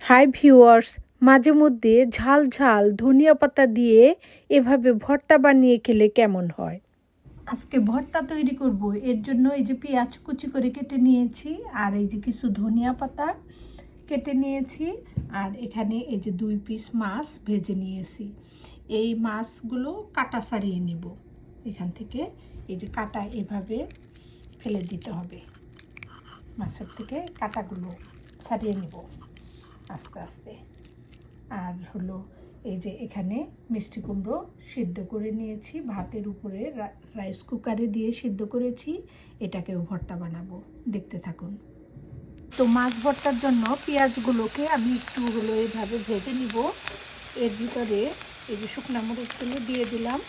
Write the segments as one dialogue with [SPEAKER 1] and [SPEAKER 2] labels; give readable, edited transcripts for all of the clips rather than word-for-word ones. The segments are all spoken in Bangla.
[SPEAKER 1] হাই ভিউয়ার্স, মাঝে মধ্যে ঝাল ঝাল ধনিয়া পাতা দিয়ে এভাবে ভর্তা বানিয়ে খেলে কেমন হয়। আজকে ভর্তা তৈরি করব, এর জন্য এই যে পেঁয়াজ কুচি করে কেটে নিয়েছি, আর এই যে কিছু ধনিয়া পাতা কেটে নিয়েছি, আর এখানে এই যে 2 পিস মাছ ভেজে নিয়েছি। এই মাছগুলো কাটা ছাড়িয়ে নিব। এখান থেকে এই যে কাটা এভাবে ফেলে দিতে হবে, মাছের থেকে কাটাগুলো ছাড়িয়ে নিব আস্তে আস্তে। আর হলো এই যে এখানে মিষ্টি কুমড়ো সিদ্ধ করে নিয়েছি, ভাতের উপরে রাইস কুকারে দিয়ে সিদ্ধ করেছি, এটাকেও ভর্তা বানাবো, দেখতে থাকুন। তো মাছ ভর্তার জন্য পেঁয়াজগুলোকে আমি একটু হলো এইভাবে ভেজে নিব। এর ভিতরে এই যে শুকনো মরিচগুলো দিয়ে দিলাম,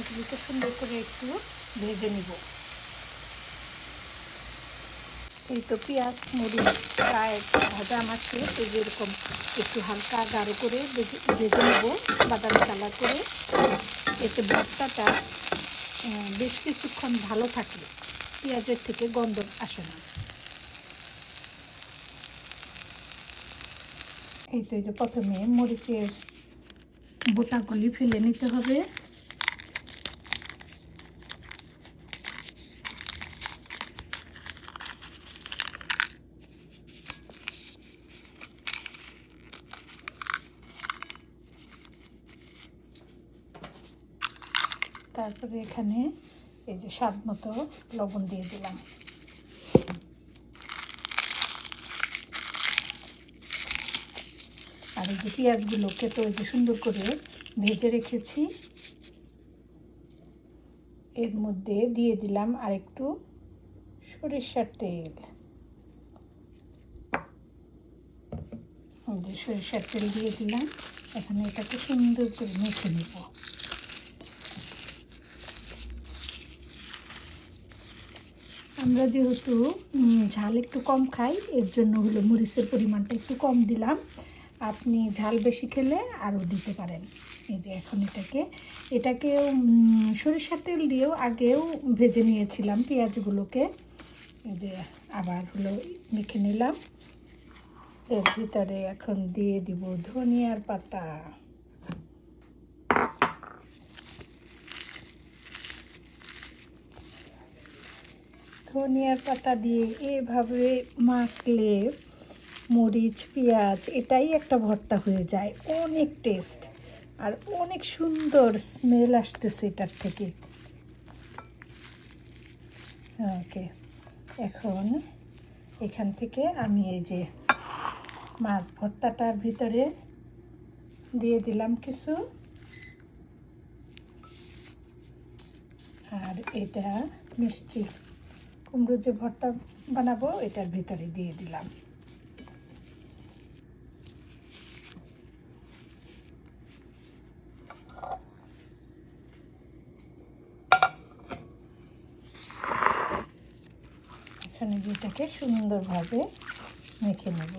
[SPEAKER 1] এগুলোকে সুন্দর করে একটু ভেজে নিব। এই তো পেঁয়াজ মরিচ প্রায় ভাজা আমার শেষ। এই যেরকম একটু হালকা গাঢ় করে ভেজে নেব, বাদামি কালার করে। এতে ভর্তাটা বেশ কিছুক্ষণ ভালো থাকে, পেঁয়াজের থেকে গন্ধ আসে না। এই তো এই যে প্রথমে মরিচের বোটাগুলি ফেলে নিতে হবে। তারপরে এখানে এই যে স্বাদ মতো লবণ দিয়ে দিলাম। আর এই যে পেঁয়াজগুলোকে তো এই যে সুন্দর করে ভেজে রেখেছি, এর মধ্যে দিয়ে দিলাম আর একটু সরিষার তেল। যে সরিষার তেল দিয়ে দিলাম, এখন এটাকে সুন্দর করে মেখে নেব। আমরা যেহেতু ঝাল একটু কম খাই, এর জন্য হলো মরিচের পরিমাণটা একটু কম দিলাম। আপনি ঝাল বেশি খেলে আরও দিতে পারেন। এই যে এখন এটাকেও সরিষার তেল দিয়েও আগেও ভেজে নিয়েছিলাম পেঁয়াজগুলোকে। এই যে আবার হলো মেখে নিলাম। এর ভিতরে এখন দিয়ে দিব ধনিয়ার পাতা। ধনিয়ার পাতা দিয়ে এভাবে মাখলে মরিচ পেঁয়াজ এটাই একটা ভর্তা হয়ে যায়, অনেক টেস্ট আর অনেক সুন্দর স্মেল আসতেছে এটার থেকে। ওকে, এখন এখান থেকে আমি এই যে মাছ ভর্তাটার ভিতরে দিয়ে দিলাম কিছু, আর এটা মিষ্টি কুমড়ো যে ভর্তা বানাবো এটার ভিতরে দিয়ে দিলাম। এখানে যেটাকে সুন্দরভাবে মেখে নেব।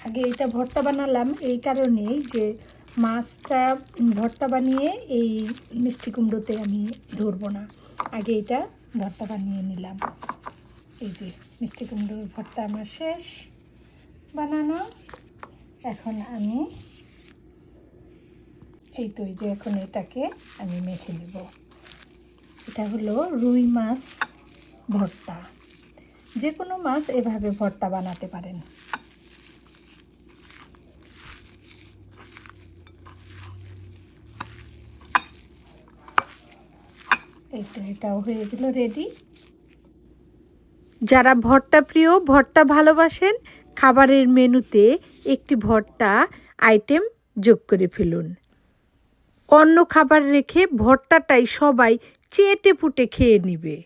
[SPEAKER 1] আগে এটা ভর্তা বানালাম এই কারণেই যে মাছটা ভর্তা বানিয়ে এই মিষ্টি কুমড়োতে আমি ধরবো না, আগে এটা ভর্তা বানিয়ে নিলাম। এই যে মিষ্টি কুমড়োর ভর্তা আমার শেষ বানানো। এখন আমি এই তো এই যে এখন এটাকে আমি মেখে নেব। এটা হলো রুই মাছ ভর্তা। যে কোনো মাছ এভাবে ভর্তা বানাতে পারেন। এই তো এটাও হয়ে গেল রেডি। যারা ভর্তা প্রিয়, ভর্তা ভালোবাসেন, খাবারের মেনুতে একটি ভর্তা আইটেম যোগ করে ফেলুন। অন্য খাবার রেখে ভর্তাটাই সবাই চেটে পুটে খেয়ে নেবে।